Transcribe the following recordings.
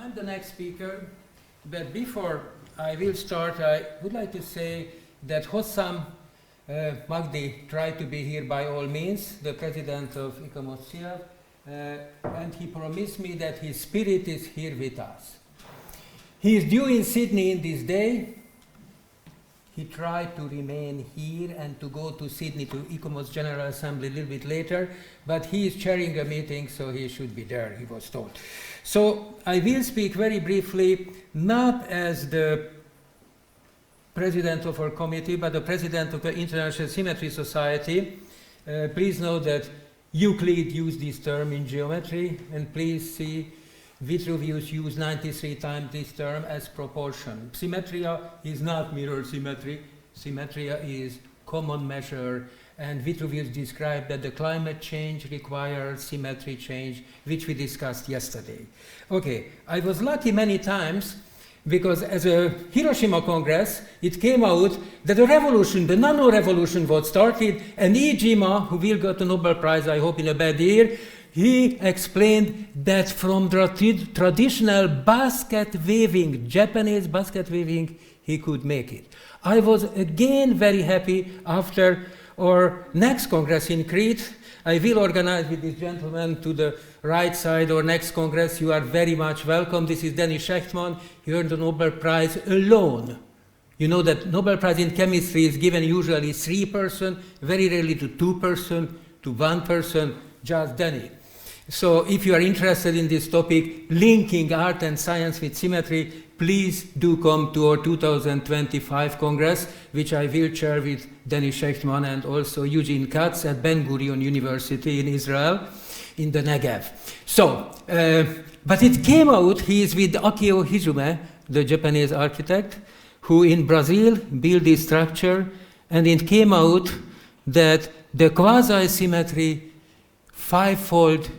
I'm the next speaker, but before I will start, I would like to say that Hossam Magdi tried to be here by all means, the president of ICOMOS, and he promised me that his spirit is here with us. He is due in Sydney in this day. He tried to remain here and to go to Sydney to ICOMOS General Assembly a little bit later, but he is chairing a meeting, so he should be there, he was told. So I will speak very briefly, not as the president of our committee, but the president of the International Symmetry Society. Please know that Euclid used this term in geometry, and please see Vitruvius used 93 times this term as proportion. Symmetria is not mirror symmetry. Symmetria is common measure, and Vitruvius described that the climate change requires symmetry change, which we discussed yesterday. Okay, I was lucky many times because as a Hiroshima Congress, it came out that the revolution, the nano-revolution was started, and Iijima, who will get the Nobel Prize, I hope in a bad year, he explained that from the traditional basket weaving, Japanese basket weaving, he could make it. I was again very happy after our next Congress in Crete. I will organize with this gentleman to the right side our next Congress. You are very much welcome. This is Dénes Nagy. He earned the Nobel Prize alone. You know that Nobel Prize in chemistry is given usually 3 persons, very rarely to 2 persons, to 1 person, just Dénes. So if you are interested in this topic, linking art and science with symmetry, please do come to our 2025 Congress, which I will chair with Dénes Nagy and also Eugene Katz at Ben Gurion University in Israel, in the Negev. So, but it came out, he is with Akio Hizume, the Japanese architect, who in Brazil built this structure, and it came out that the quasi-symmetry, five-fold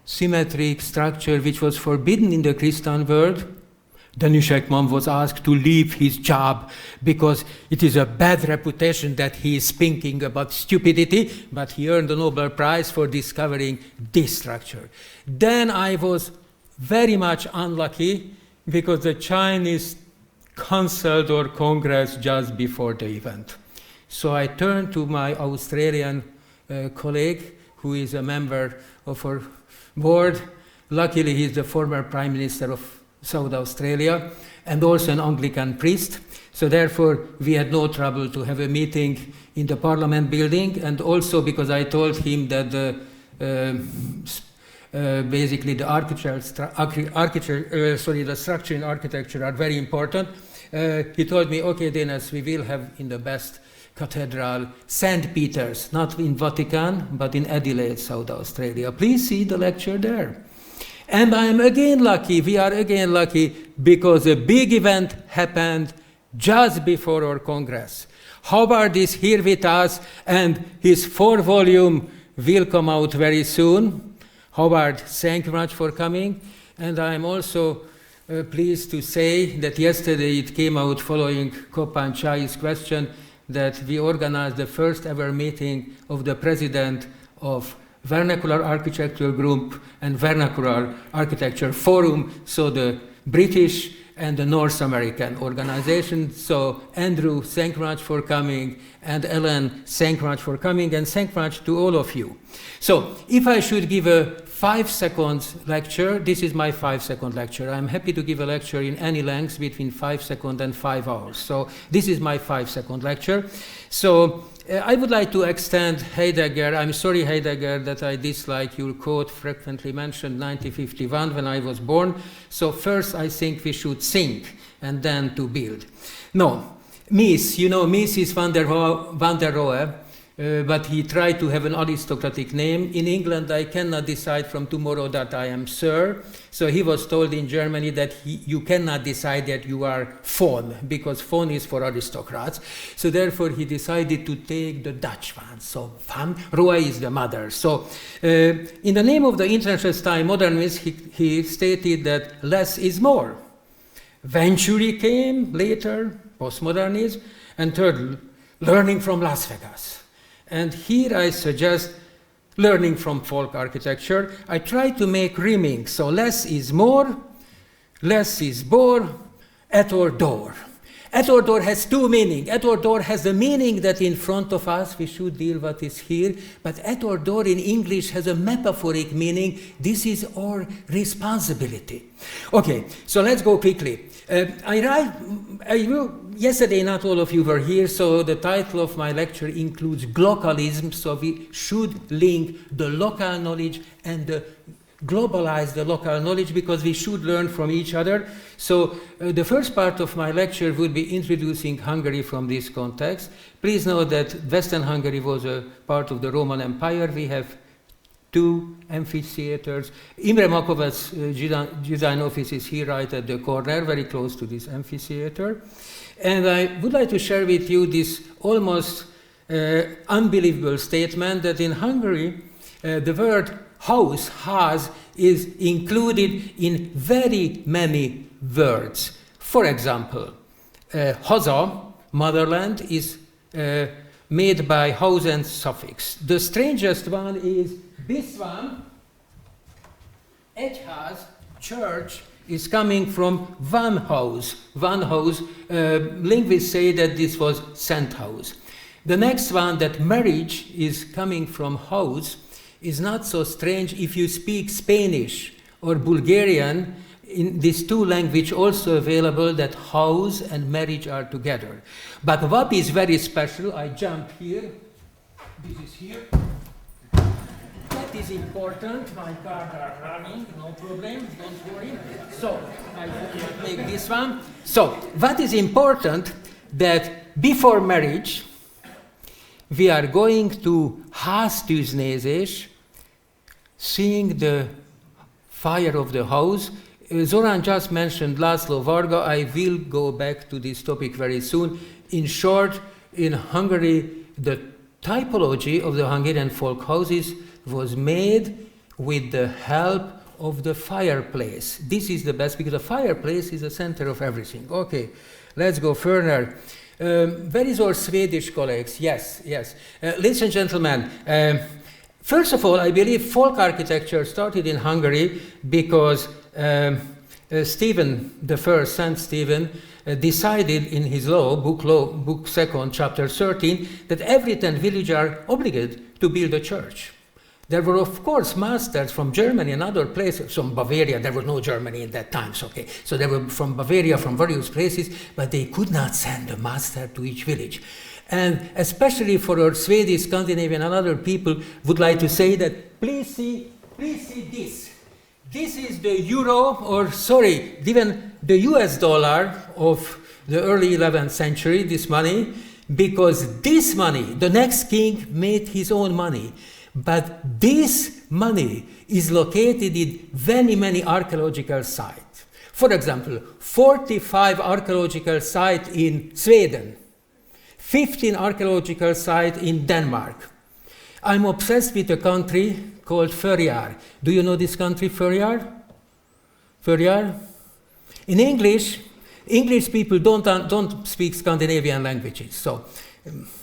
symmetric structure which was forbidden in the Christian world, Dénes Nagy was asked to leave his job because it is a bad reputation that he is thinking about stupidity, but he earned the Nobel Prize for discovering this structure. Then I was very much unlucky because the Chinese canceled our Congress just before the event. So I turned to my Australian colleague, who is a member of our board. Luckily, he is the former Prime Minister of South Australia and also an Anglican priest. So therefore, we had no trouble to have a meeting in the Parliament building, and also because I told him that basically the the structure and architecture are very important. He told me, okay, Dénes, we will have in the best cathedral, St. Peter's, not in Vatican, but in Adelaide, South Australia. Please see the lecture there. And I am again lucky, we are again lucky, because a big event happened just before our Congress. Howard is here with us, and his 4-volume will come out very soon. Howard, thank you much for coming. And I am also pleased to say that yesterday it came out following Kopan Chai's question that we organized the first ever meeting of the president of Vernacular Architecture Group and Vernacular Architecture Forum, so the British and the North American organization. So Andrew, thank you much for coming, and Ellen, thank you much for coming, and thank you much to all of you. So if I should give a 5-second lecture, this is my 5-second lecture. I'm happy to give a lecture in any length between 5 seconds and 5 hours. So this is my 5-second lecture. So I would like to extend Heidegger. I'm sorry, Heidegger, that I dislike your quote frequently mentioned 1951 when I was born. So first I think we should think and then to build. No, Mies, you know, Mies is van der Rohe, but he tried to have an aristocratic name. In England, I cannot decide from tomorrow that I am Sir. So he was told in Germany that you cannot decide that you are von, because von is for aristocrats. So therefore, he decided to take the Dutch one. So van Rohe is the mother. So in the name of the international style modernism, he stated that less is more. Venturi came later, postmodernism, and third, learning from Las Vegas. And here I suggest learning from folk architecture. I try to make rhyming, so less is more, less is bor, et or door. Et or door has two meanings. Et or door has the meaning that in front of us we should deal what is here, but et or door in English has a metaphoric meaning. This is our responsibility. Okay, so let's go quickly. Yesterday not all of you were here, so the title of my lecture includes glocalism, so we should link the local knowledge and globalize the local knowledge because we should learn from each other. So the first part of my lecture would be introducing Hungary from this context. Please know that Western Hungary was a part of the Roman Empire. We have two amphitheaters. Imre Makovec's design office is here right at the corner, very close to this amphitheater. And I would like to share with you this almost unbelievable statement that in Hungary, the word house, has, is included in very many words. For example, haza, motherland, is made by house and suffix. The strangest one is this one. Egyház, church, is coming from one house. One house. Linguists say that this was Szent house. The next one, that marriage is coming from house, is not so strange if you speak Spanish or Bulgarian. In these two languages also available that house and marriage are together. But what is very special, I jump here, this is here. That is important, my cars are running, no problem, don't worry. So, I will make this one. So, what is important, that before marriage, we are going to háztűznézés, seeing the fire of the house. Zoran just mentioned László Varga. I will go back to this topic very soon. In short, in Hungary, the typology of the Hungarian folk houses was made with the help of the fireplace. This is the best, because the fireplace is the center of everything. Okay, let's go further. Where is our Swedish colleagues? Yes. Ladies and gentlemen, first of all, I believe folk architecture started in Hungary because Stephen I, Saint Stephen, decided in his book 2, chapter 13, that every 10 villagers are obligated to build a church. There were, of course, masters from Germany and other places, from Bavaria. There was no Germany in that time, okay. So they were from Bavaria, from various places, but they could not send a master to each village. And especially for our Swedish, Scandinavian, and other people, would like to say that please see this. This is the euro, or sorry, even the US dollar of the early 11th century, this money, because this money, the next king made his own money. But this money is located in many archaeological sites. For example, 45 archaeological sites in Sweden, 15 archaeological sites in Denmark. I'm obsessed with a country called Føroyar. Do you know this country, Føroyar? Føroyar? In English people don't speak Scandinavian languages, so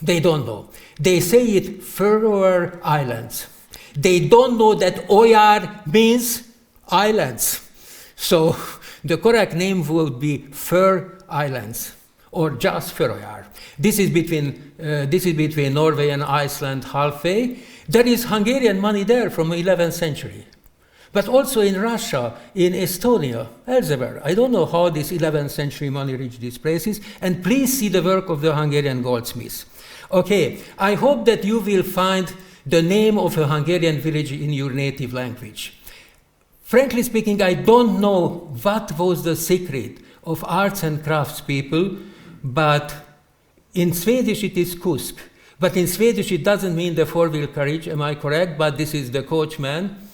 they don't know. They say it Faroe Islands. They don't know that Oyar means islands. So the correct name would be Faroe Islands, or just Føroyar. This is between Norway and Iceland halfway. There is Hungarian money there from the 11th century. But also in Russia, in Estonia, elsewhere. I don't know how this 11th century money reached these places. And please see the work of the Hungarian goldsmiths. Okay, I hope that you will find the name of a Hungarian village in your native language. Frankly speaking, I don't know what was the secret of arts and crafts people, but in Swedish it is kusk. But in Swedish it doesn't mean the four-wheel carriage, am I correct? But this is the coachman.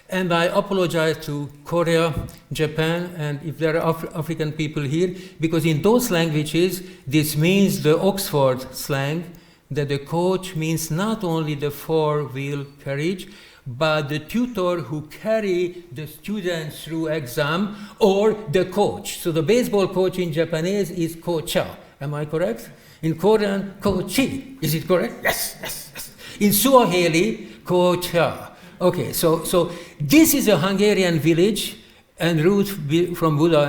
And I apologize to Korea, Japan, and if there are African people here, because in those languages, this means the Oxford slang, that the coach means not only the four-wheel carriage, but the tutor who carry the students through exam, or the coach. So the baseball coach in Japanese is kocha. Am I correct? In Korean, kochi. Is it correct? Yes. In Swahili, kocha. Okay, so this is a Hungarian village, and route from Buda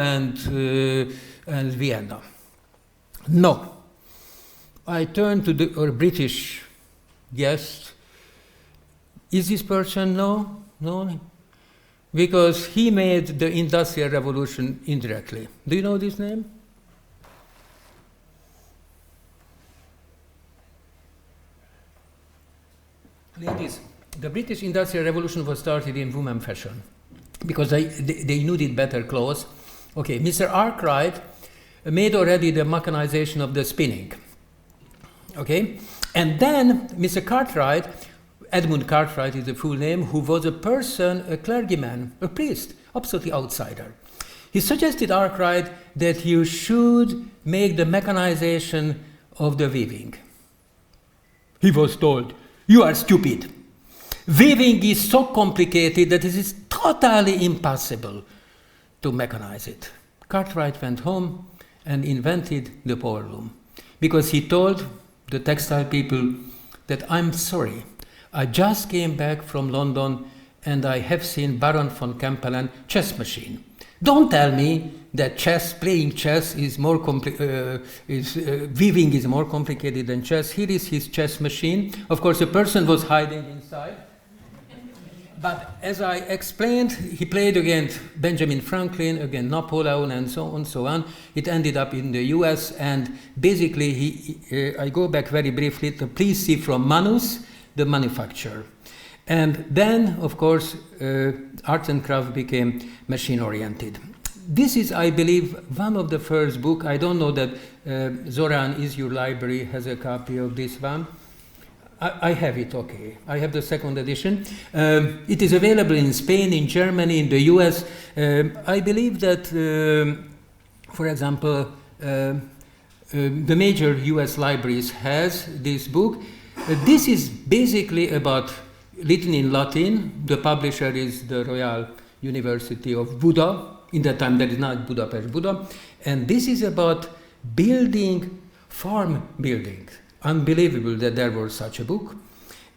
and Vienna. No. I turned to our British guest. Is this person? No? No? Because he made the Industrial Revolution indirectly. Do you know this name? Ladies, the British Industrial Revolution was started in women fashion because they needed better clothes. Okay, Mr. Arkwright made already the mechanization of the spinning. Okay, and then Mr. Cartwright, Edmund Cartwright is the full name, who was a person, a clergyman, a priest, absolutely outsider. He suggested Arkwright that you should make the mechanization of the weaving. He was told, "You are stupid. Weaving is so complicated that it is totally impossible to mechanize it." Cartwright went home and invented the power loom because he told the textile people that, "I'm sorry, I just came back from London and I have seen Baron von Kempelen chess machine. Don't tell me that playing chess is more weaving is more complicated than chess. Here is his chess machine." Of course, a person was hiding inside. But as I explained, he played against Benjamin Franklin, against Napoleon, and so on, so on. It ended up in the US, and basically, I go back very briefly to please see from Manus, the manufacturer. And then, of course, art and craft became machine-oriented. This is, I believe, one of the first books. I don't know that Zoran, is your library, has a copy of this one. I have it, okay. I have the second edition. It is available in Spain, in Germany, in the US. I believe that, for example, the major US libraries has this book. This is basically about written in Latin. The publisher is the Royal University of Buda. In that time, that is not Budapest, Buda. And this is about building, farm buildings. Unbelievable that there was such a book.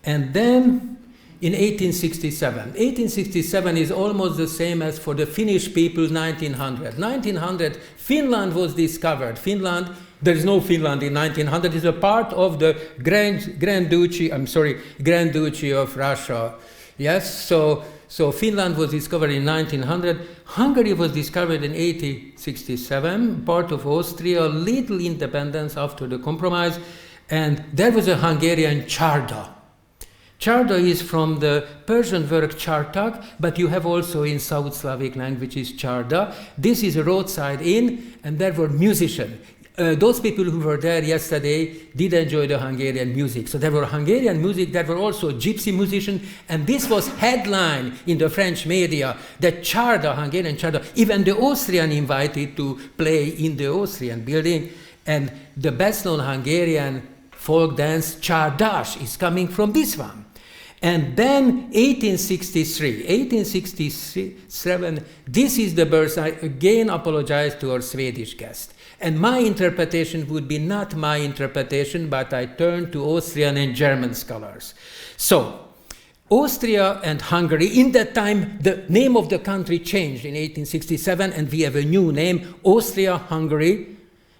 And then in 1867. 1867 is almost the same as for the Finnish people 1900. 1900, Finland was discovered. Finland, there is no Finland in 1900. It's a part of the Grand Duchy of Russia. Yes, so Finland was discovered in 1900. Hungary was discovered in 1867, part of Austria, little independence after the compromise. And there was a Hungarian Csarda. Csarda is from the Persian word Csartak, but you have also in South Slavic languages Csarda. This is a roadside inn, and there were musicians. Those people who were there yesterday did enjoy the Hungarian music. So there were Hungarian music, there were also gypsy musicians, and this was headline in the French media, that Csarda, Hungarian Csarda, even the Austrian invited to play in the Austrian building, and the best-known Hungarian folk dance, Csardas, is coming from this one. And then 1863, 1867, this is the birth. I again apologize to our Swedish guest. And my interpretation would be not my interpretation, but I turn to Austrian and German scholars. So, Austria and Hungary, in that time, the name of the country changed in 1867, and we have a new name, Austria-Hungary.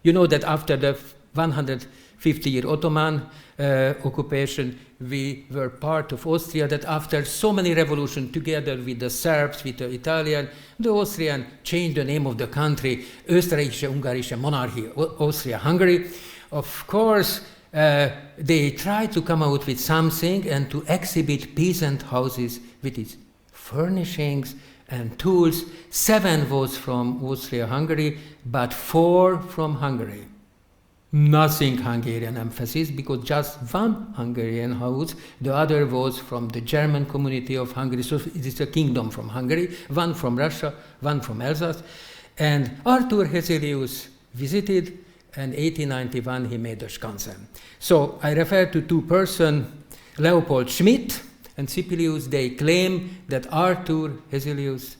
You know that after the 150-year Ottoman occupation, we were part of Austria, that after so many revolutions, together with the Serbs, with the Italian, the Austrian changed the name of the country, Österreichische-Ungarische Monarchy, Austria-Hungary. Of course, they tried to come out with something and to exhibit peasant houses with its furnishings and tools. 7 was from Austria-Hungary, but 4 from Hungary. Nothing Hungarian emphasis, because just one Hungarian house, the other was from the German community of Hungary, so it is a kingdom from Hungary, 1 from Russia, 1 from Alsace. And Arthur Hezelius visited, and 1891 he made a skansen. So I refer to 2 persons, Leopold Schmidt and Sipelius. They claim that Arthur Hezelius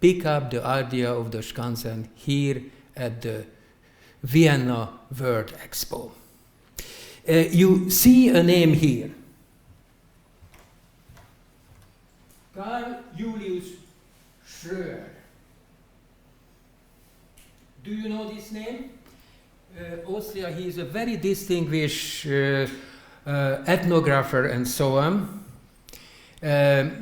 picked up the idea of the skansen here at the Vienna World Expo. You see a name here. Karl Julius Schröer. Do you know this name? Austria, he is a very distinguished ethnographer and so on.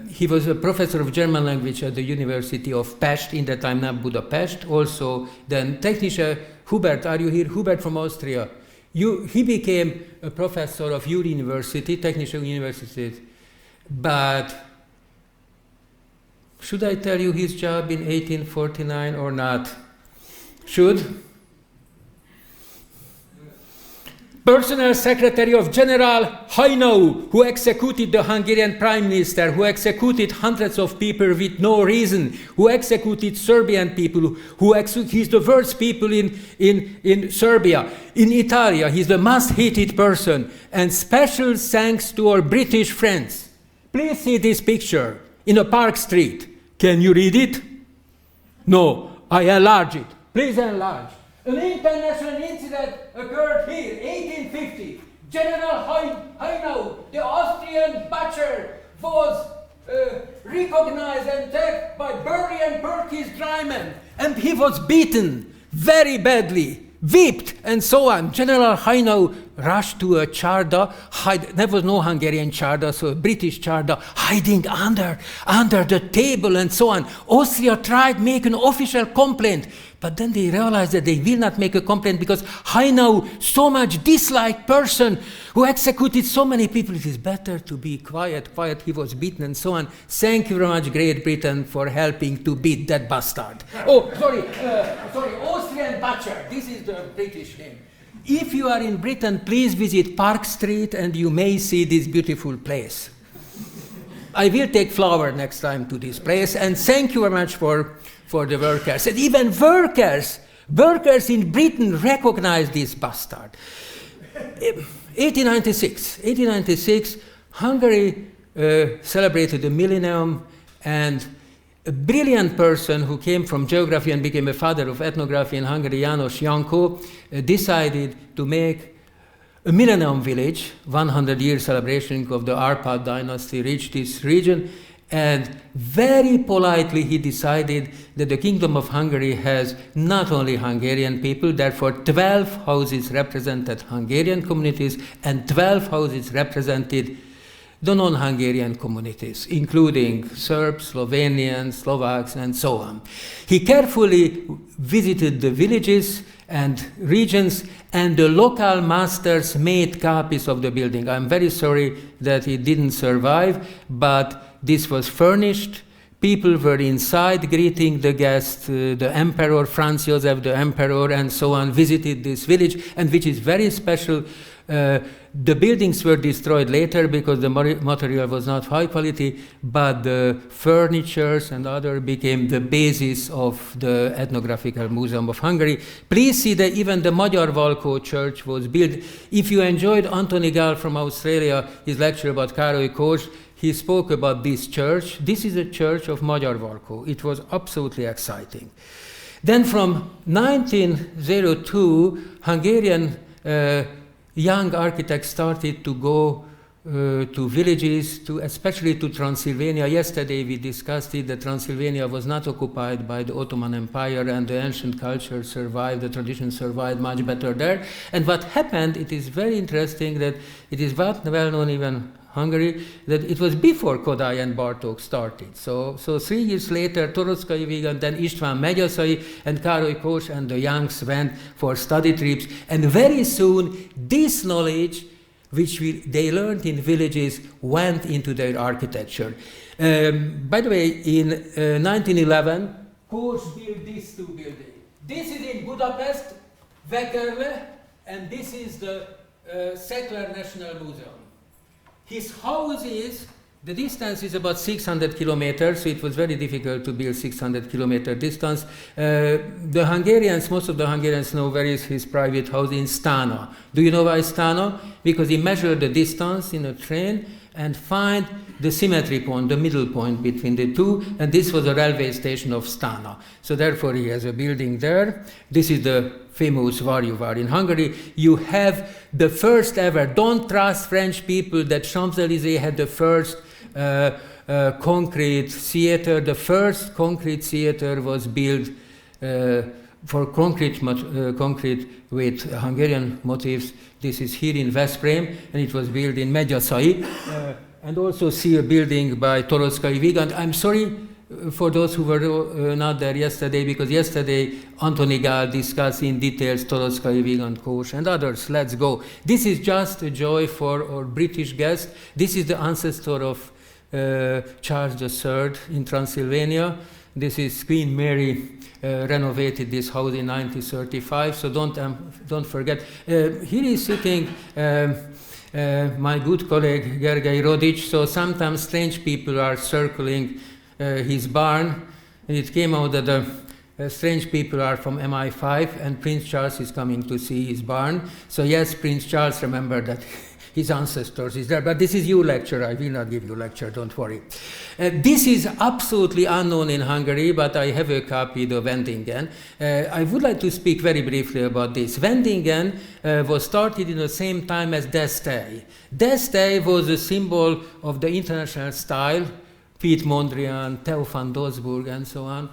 He was a professor of German language at the University of Pest, in that time not Budapest. Also, then Technische Hubert, are you here? Hubert from Austria. He became a professor of your university, Technische University. But should I tell you his job in 1849 or not? Should? Personal secretary of General Haynau, who executed the Hungarian prime minister, who executed hundreds of people with no reason, who executed Serbian people, he's the worst people in Serbia. In Italy, he's the most hated person. And special thanks to our British friends. Please see this picture in a Park Street. Can you read it? No, I enlarge it. Please enlarge. An international incident occurred here, 1850. General Haynau, the Austrian butcher, was recognized and tagged by Burry and Perkins Dryman, and he was beaten very badly, whipped, and so on. General Haynau rushed to a charda, there was no Hungarian charda, so a British charda, hiding under the table and so on. Austria tried to make an official complaint, but then they realized that they will not make a complaint because Haynau, so much disliked person who executed so many people, it is better to be quiet, he was beaten and so on. Thank you very much, Great Britain, for helping to beat that bastard. Oh, sorry, Austrian butcher, this is the British name. If you are in Britain, please visit Park Street and you may see this beautiful place. I will take flower next time to this place, and thank you very much for the workers. And even workers in Britain recognize this bastard. 1896, Hungary celebrated the millennium, and a brilliant person who came from geography and became a father of ethnography in Hungary, János Janko, decided to make a millennium village. 100-year celebration of the Arpad dynasty reached this region, and very politely he decided that the Kingdom of Hungary has not only Hungarian people, therefore 12 houses represented Hungarian communities and 12 houses represented the non-Hungarian communities, including Serbs, Slovenians, Slovaks, and so on. He carefully visited the villages and regions, and the local masters made copies of the building. I'm very sorry that it didn't survive, but this was furnished. People were inside greeting the guests. The emperor, Franz Joseph, the emperor, and so on, visited this village, and which is very special. The buildings were destroyed later because the material was not high quality, but the furnitures and other became the basis of the Ethnographical Museum of Hungary. Please see that even the Magyar Valkó church was built. If you enjoyed Anthony Gall from Australia, his lecture about Károly Kós, he spoke about this church. This is a church of Magyar Valkó. It was absolutely exciting. Then from 1902, Hungarian young architects started to go to villages, especially to Transylvania. Yesterday we discussed it, that Transylvania was not occupied by the Ottoman Empire and the ancient culture survived, the tradition survived much better there. And what happened, it is very interesting that it is well known even Hungary, that it was before Kodály and Bartók started. So 3 years later, Toroczkai Vigand, then István Megyaszay and Károly Kós and the youngs went for study trips. And very soon, this knowledge, which they learned in villages, went into their architecture. By the way, in 1911, Kós built these two buildings. This is in Budapest, Vekerle, and this is the Secular National Museum. His house the distance is about 600 kilometers, so it was very difficult to build 600-kilometer distance. Most of the Hungarians know where is his private house in Stana. Do you know why Stana? Because he measured the distance in a train and find the symmetry point, the middle point between the two, and this was a railway station of Stana. So therefore he has a building there. This is the famous Varjuvar in Hungary. You have the first ever, don't trust French people, that Champs-Élysées had the first concrete theater. The first concrete theater was built for concrete with Hungarian motifs. This is here in Veszprém, and it was built in Megyaszay. And also see a building by Toroczkai Vigand. I'm sorry for those who were not there yesterday, because yesterday Anthony Gál discussed in details Toroczkai Vigand Kós and others. Let's go. This is just a joy for our British guests. This is the ancestor of Charles III in Transylvania. This is Queen Mary renovated this house in 1935, so don't forget. Here is sitting my good colleague Gergely Rodic. So sometimes strange people are circling his barn, and it came out that the strange people are from MI5, and Prince Charles is coming to see his barn. So yes, Prince Charles, remember that his ancestors is there. But this is your lecture. I will not give you a lecture, don't worry. This is absolutely unknown in Hungary, but I have a copy of Vendingen. I would like to speak very briefly about this. Vendingen was started in the same time as D'Este. D'Este was a symbol of the international style, Piet Mondrian, Theo van Doesburg, and so on.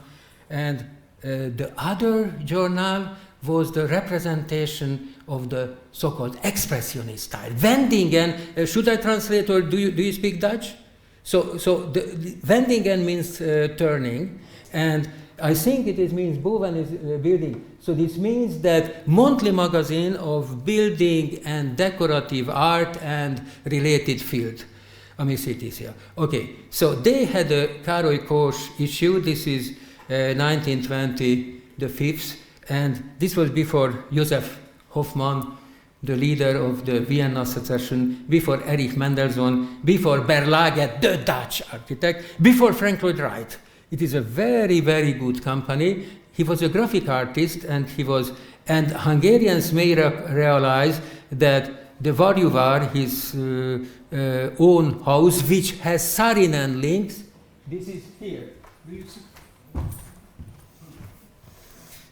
And the other journal was the representation of the so-called expressionist style. Vendingen, should I translate, or do you speak Dutch? So the Vendingen means turning, and I think it means Boven is building. So this means that monthly magazine of building and decorative art and related field. Amicitia. Okay, so they had a Károly Kós issue. This is 1920, the 5th, and this was before Josef Hoffmann, the leader of the Vienna secession, before Erich Mendelssohn, before Berlage, the Dutch architect, before Frank Lloyd Wright. It is a very, very good company. He was a graphic artist, and Hungarians may realize that the Varjuvar, his own house, which has Saarinen links, this is here.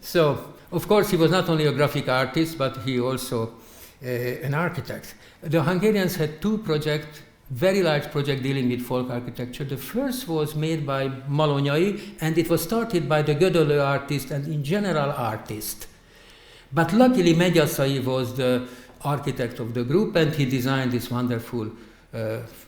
So, of course, he was not only a graphic artist, but he also an architect. The Hungarians had two projects, very large project dealing with folk architecture. The first was made by Malonyai, and it was started by the Gödöllő artist and in general artist. But luckily, Megyaszay was the architect of the group, and he designed this wonderful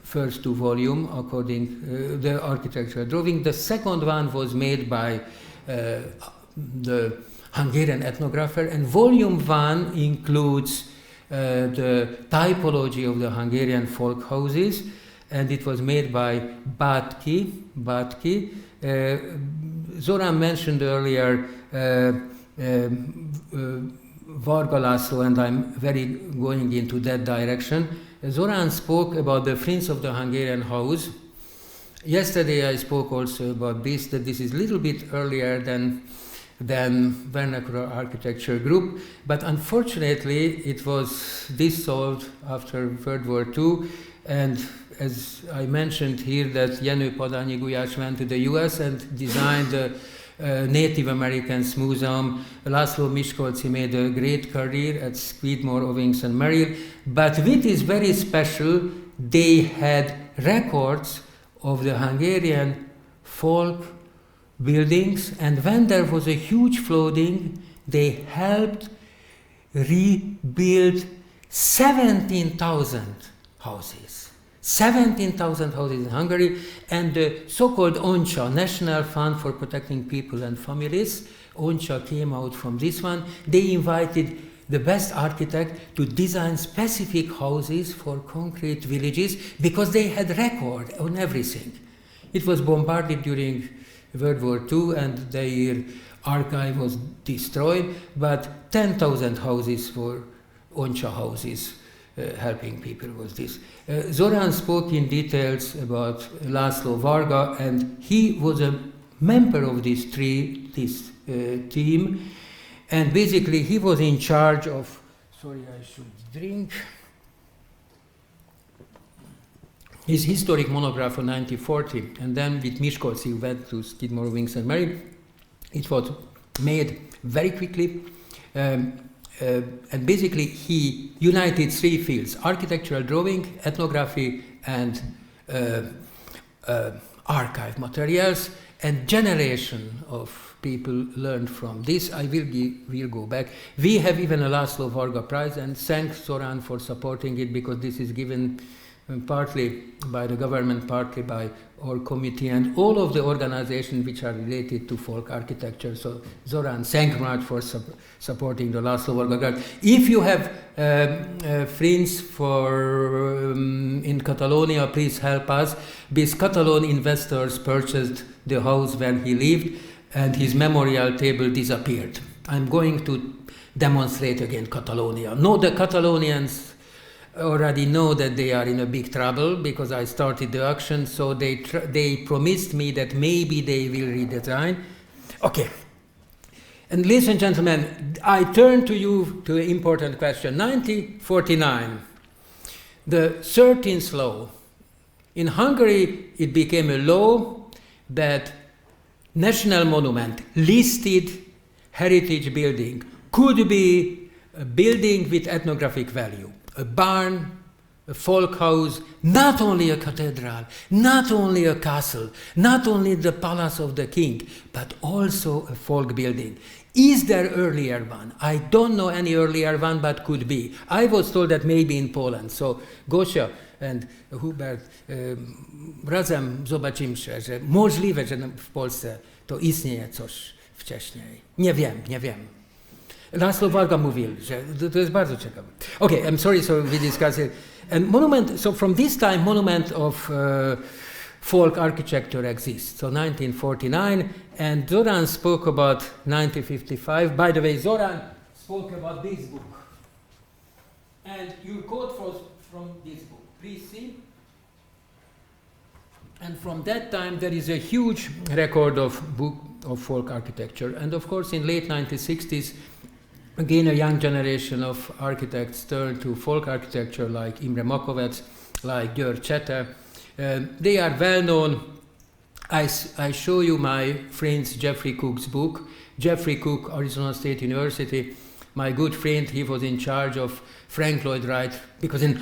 first two volume according the architectural drawing. The second one was made by the Hungarian ethnographer, and volume 1 includes the typology of the Hungarian folk houses, and it was made by Batki. Zoran mentioned earlier Varga László, and I'm very going into that direction. Zoran spoke about the Prince of the Hungarian House. Yesterday I spoke also about this, that this is a little bit earlier than Vernacular Architecture Group, but unfortunately it was dissolved after World War II, and as I mentioned here, that Jenő Padányi Gulyás went to the US and designed the Native Americans Museum. László Miskolci made a great career at Skidmore, Owings and Merrill, but what is very special, they had records of the Hungarian folk buildings, and when there was a huge flooding, they helped rebuild 17,000 houses. 17,000 houses in Hungary, and the so-called ONCSA, National Fund for Protecting People and Families, ONCSA came out from this one. They invited the best architect to design specific houses for concrete villages because they had record on everything. It was bombarded during World War II, and their archive was destroyed, but 10,000 houses were ONCSA houses helping people with this. Zoran spoke in details about László Varga, and he was a member of this team, and basically he was in charge of, sorry, I should drink, his historic monograph of 1940, and then with Miskolci went to Skidmore, Owings and Merrill. It was made very quickly, and basically he united three fields: architectural drawing, ethnography, and archive materials. and generation of people learned from this. I will go back. We have even a László Varga Prize, and thank Zoran for supporting it, because this is given partly by the government, partly by our committee and all of the organizations which are related to folk architecture. So Zoran, thank you much for supporting the László Varga Grant. If you have friends in Catalonia, please help us. These Catalan investors purchased the house where he lived, and his memorial table disappeared. I'm going to demonstrate again Catalonia. No, the Catalonians already know that they are in a big trouble, because I started the auction, so they promised me that maybe they will redesign. Okay. And ladies and gentlemen, I turn to you to an important question. 1949, the 13th law. In Hungary, it became a law that national monument, listed heritage building, could be a building with ethnographic value. A barn, a folk house, not only a cathedral, not only a castle, not only the palace of the king, but also a folk building. Is there earlier one? I don't know any earlier one, but could be. I was told that maybe in Poland. So Gosia and Hubert, razem zobaczymy, że możliwe, że w Polsce to istnieje coś wcześniej. Nie wiem. László Varga mówił, że to jest bardzo ciekawe. Okay, I'm sorry, so we discuss it. And monument, so from this time, monument of folk architecture exists. So 1949, and Zoran spoke about 1955. By the way, Zoran spoke about this book. And you quote from this book. Please see. And from that time, there is a huge record of book of folk architecture. And of course, in late 1960s, again, a young generation of architects turned to folk architecture, like Imre Makovec, like György Csete. They are well known. I show you my friend's Jeffrey Cook's book. Jeffrey Cook, Arizona State University, my good friend, he was in charge of Frank Lloyd Wright, because in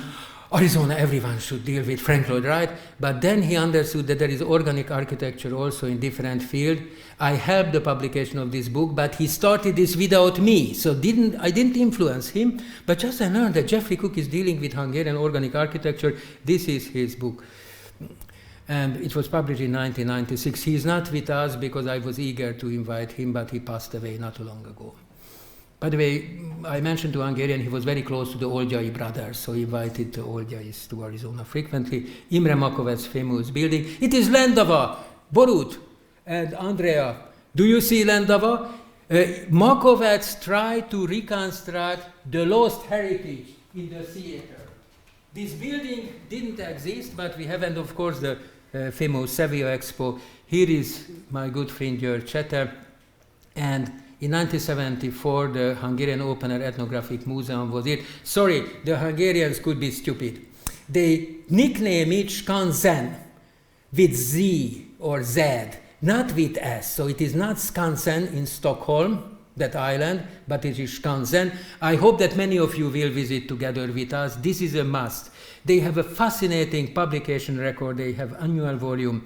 Arizona everyone should deal with Frank Lloyd Wright, but then he understood that there is organic architecture also in different fields. I helped the publication of this book, but he started this without me, so I didn't influence him, but just I learned that Jeffrey Cook is dealing with Hungarian organic architecture. This is his book. And it was published in 1996. He is not with us because I was eager to invite him, but he passed away not too long ago. By the way, I mentioned to Hungarian, he was very close to the Oldjai brothers, so he invited the Oldjais to Arizona frequently. Imre Makovec's famous building. It is Lendava, Borut and Andrea. Do you see Lendava? Makovec tried to reconstruct the lost heritage in the theater. This building didn't exist, but we have, and of course, the famous Sevilla Expo. Here is my good friend György Csete, and in 1974, the Hungarian Open Air Ethnographic Museum was it. Sorry, the Hungarians could be stupid. They nickname it Skansen with Z or Z, not with S. So it is not Skansen in Stockholm, that island, but it is Skansen. I hope that many of you will visit together with us. This is a must. They have a fascinating publication record. They have annual volume.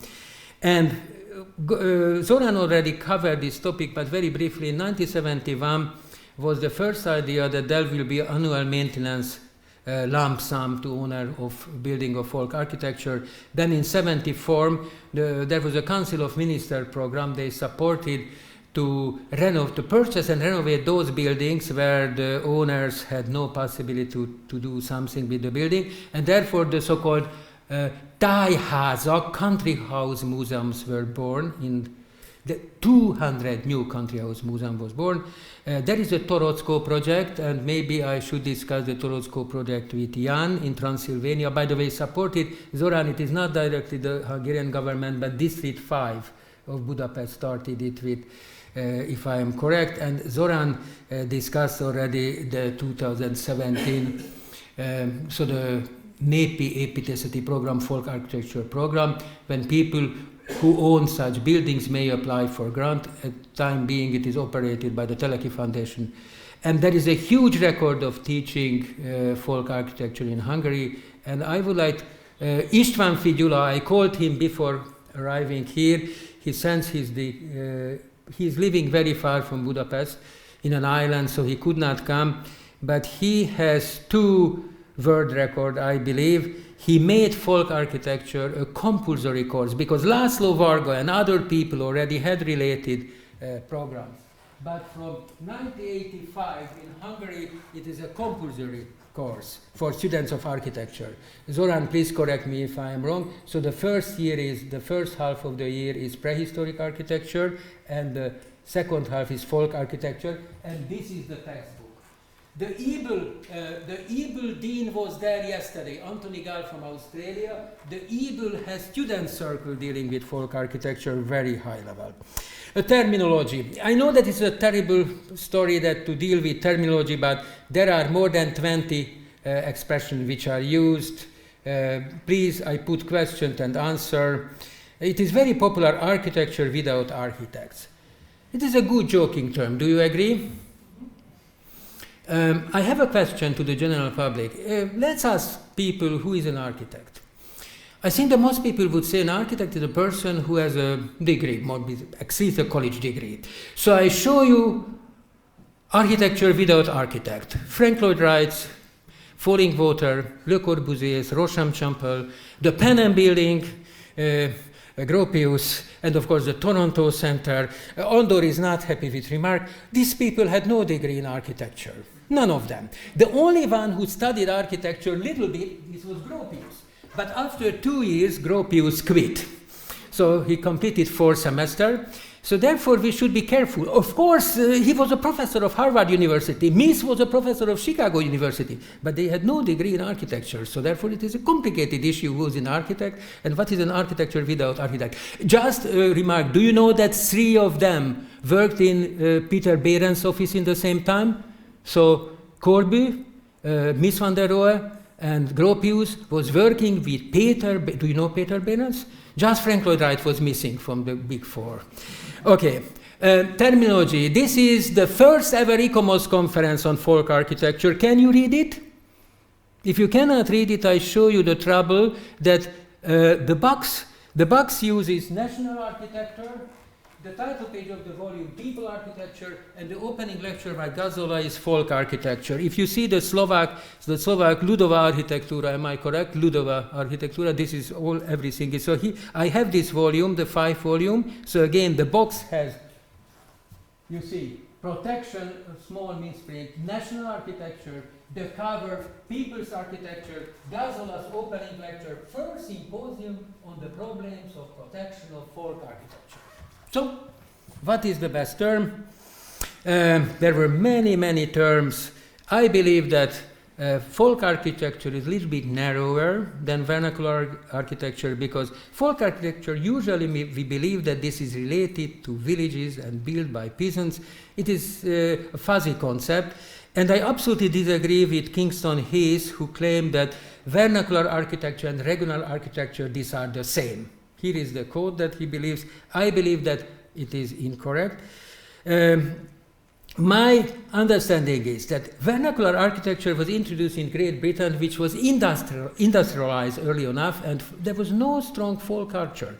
And Zoran already covered this topic, but very briefly, in 1971 was the first idea that there will be annual maintenance lump sum to owner of building of folk architecture. Then in 1974, there was a Council of Ministers program. They supported to purchase and renovate those buildings where the owners had no possibility to do something with the building, and therefore the so-called tájházak, country house museums were born. In the 200 new country house museum was born. There is a Torocko project, and maybe I should discuss the Torocko project with Jan in Transylvania. By the way, supported Zoran. It is not directly the Hungarian government, but District 5 of Budapest started it with, if I am correct. And Zoran discussed already the 2017, so the NEPI építészeti program, folk architecture program, when people who own such buildings may apply for grant. At time being, it is operated by the Teleki Foundation. And there is a huge record of teaching folk architecture in Hungary. And I would like, István Figyula, I called him before arriving here. he sends he's living very far from Budapest in an island, so he could not come, but he has 2 world records, I believe. He made folk architecture a compulsory course because László Varga and other people already had related programs. But from 1985 in Hungary, it is a compulsory course for students of architecture. Zoran, please correct me if I am wrong. So the first half of the year is prehistoric architecture, and the second half is folk architecture, and this is the textbook. The EBL dean was there yesterday, Anthony Gall from Australia. The EBL has student circle dealing with folk architecture, very high level. A terminology. I know that it's a terrible story that to deal with terminology, but there are more than 20 expressions which are used. Please, I put question and answer. It is very popular, architecture without architects. It is a good joking term, do you agree? I have a question to the general public. Let's ask people who is an architect. I think that most people would say an architect is a person who has a degree, at least a college degree. So I show you architecture without architect. Frank Lloyd Wright's Falling Water, Le Corbusier's Rocham-Champel, the Pan Am Building, Gropius, and of course the Toronto Center. Andor is not happy with remark. These people had no degree in architecture. None of them. The only one who studied architecture a little bit, this was Gropius. But after 2 years, Gropius quit. So he completed 4 semesters. So therefore, we should be careful. Of course, he was a professor of Harvard University. Mies was a professor of Chicago University. But they had no degree in architecture. So therefore, it is a complicated issue who is an architect and what is an architecture without architect. Just a remark, do you know that 3 of them worked in Peter Behrens' office in the same time? So Corby, Mies van der Rohe, and Gropius was working with Peter, do you know Peter Behrens? Just Frank Lloyd Wright was missing from the big 4. Okay, terminology. This is the first ever ICOMOS conference on folk architecture. Can you read it? If you cannot read it, I show you the trouble that the box uses national architecture, the title page of the volume, People Architecture, and the opening lecture by Gazola is Folk Architecture. If you see the Slovak Ludová Architektúra, am I correct? Ludová Architektúra, this is everything. So I have this volume, the 5 volume. So again, the box has, you see, protection, small misprint, national architecture, the cover, People's Architecture, Gazola's opening lecture, first symposium on the problems of protection of folk architecture. So, what is the best term? There were many, many terms. I believe that folk architecture is a little bit narrower than vernacular architecture because folk architecture, usually we believe that this is related to villages and built by peasants. It is a fuzzy concept. And I absolutely disagree with Kingston Hayes, who claimed that vernacular architecture and regional architecture, these are the same. Here is the quote that he believes. I believe that it is incorrect. My understanding is that vernacular architecture was introduced in Great Britain, which was industrialized early enough, and there was no strong folk culture.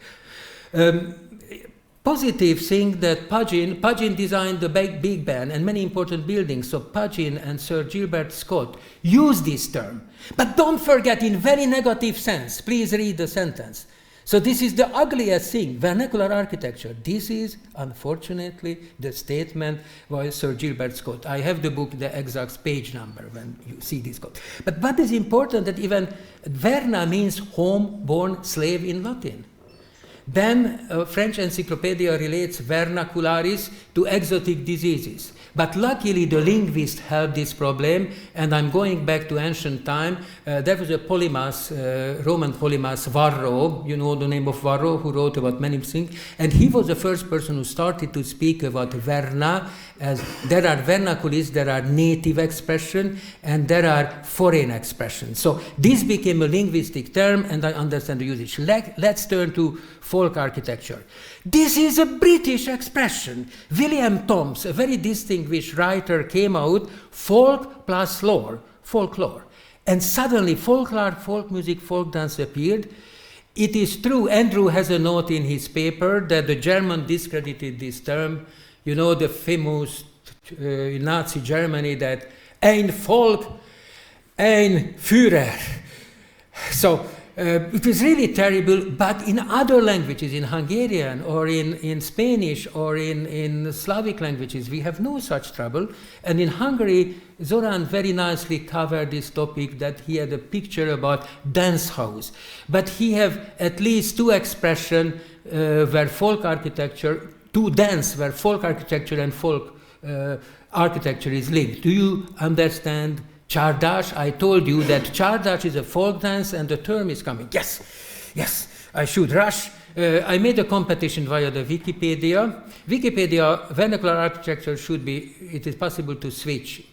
Positive thing that Pugin designed the Big Ben and many important buildings, so Pugin and Sir Gilbert Scott used this term. But don't forget, in very negative sense, please read the sentence. So this is the ugliest thing, vernacular architecture. This is, unfortunately, the statement by Sir Gilbert Scott. I have the book, the exact page number when you see this quote. But what is important that even verna means home, born, slave in Latin. Then French encyclopedia relates vernacularis to exotic diseases. But luckily the linguist helped this problem, and I'm going back to ancient time. There was a polymath, Roman polymath, Varro, you know the name of Varro, who wrote about many things, and he was the first person who started to speak about verna, as there are vernaculists, there are native expression, and there are foreign expressions. So this became a linguistic term, and I understand the usage. Let's turn to folk architecture. This is a British expression. William Thoms, a very distinguished writer, came out, folk plus lore, folklore. And suddenly folklore, folk music, folk dance appeared. It is true, Andrew has a note in his paper that the German discredited this term. You know, the famous Nazi Germany that ein Volk, ein Führer. So it was really terrible, but in other languages, in Hungarian or in Spanish or in Slavic languages, we have no such trouble. And in Hungary, Zoran very nicely covered this topic, that he had a picture about dance house. But he have at least two expressions where folk architecture, two dance where folk architecture and folk architecture is linked. Do you understand Csárdas? I told you that Csárdas is a folk dance and the term is coming. Yes, yes, I should rush. I made a competition via the Wikipedia. Wikipedia, vernacular architecture should be, it is possible to switch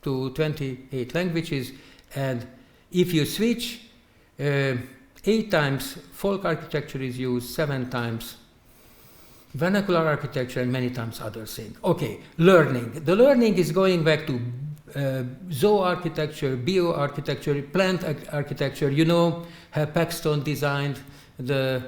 to 28 languages, and if you switch, 8 times folk architecture is used, 7 times vernacular architecture, and many times other things. Okay, learning. The learning is going back to zooarchitecture, bioarchitecture, plant architecture. You know how Paxton designed the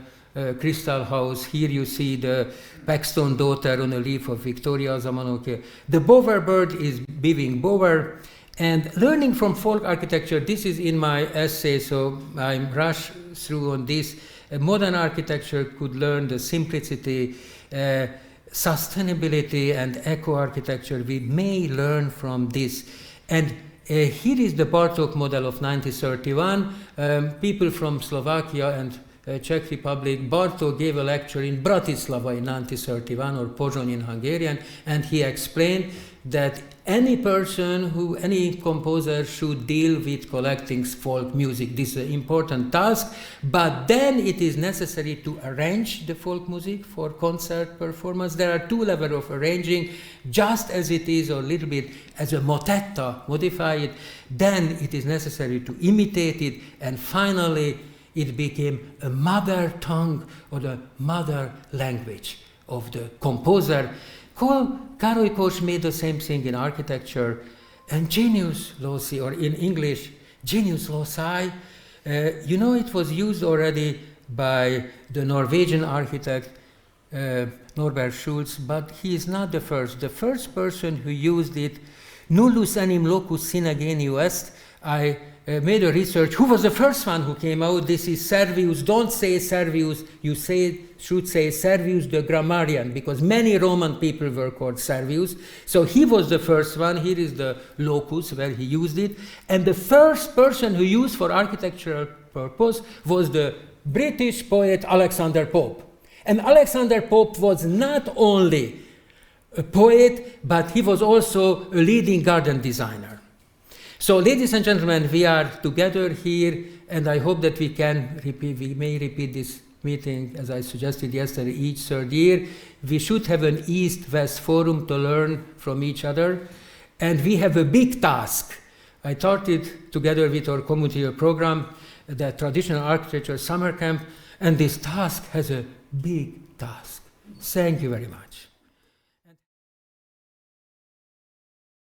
crystal house. Here you see the Paxton daughter on a leaf of Victoria Zamanok. The bowerbird is being bower. And learning from folk architecture, this is in my essay, so I'm rush through on this. Modern architecture could learn the simplicity, sustainability, and eco-architecture. We may learn from this. And here is the Bartók model of 1931. People from Slovakia and Czech Republic, Bartók gave a lecture in Bratislava in 1931, or Pozsony in Hungarian, and he explained that any person any composer should deal with collecting folk music. This is an important task, but then it is necessary to arrange the folk music for concert performance. There are 2 levels of arranging, just as it is, or a little bit as a motetta, modify it. Then it is necessary to imitate it, and finally it became a mother tongue or the mother language of the composer. Károly Kós made the same thing in architecture, and genius loci, or in English, genius loci, you know, it was used already by the Norwegian architect Norbert Schulz, but he is not the first. The first person who used it, nullus enim locus sine genio est, I made a research. Who was the first one who came out? This is Servius. Don't say Servius, you should say Servius the grammarian, because many Roman people were called Servius. So he was the first one. Here is the locus where he used it. And the first person who used for architectural purpose was the British poet Alexander Pope. And Alexander Pope was not only a poet, but he was also a leading garden designer. So, ladies and gentlemen, we are together here, and I hope that we may repeat this meeting, as I suggested yesterday, each 3rd year. We should have an East-West forum to learn from each other, and we have a big task. I started together with our community program, the Traditional Architecture Summer Camp, and this task has a big task. Thank you very much.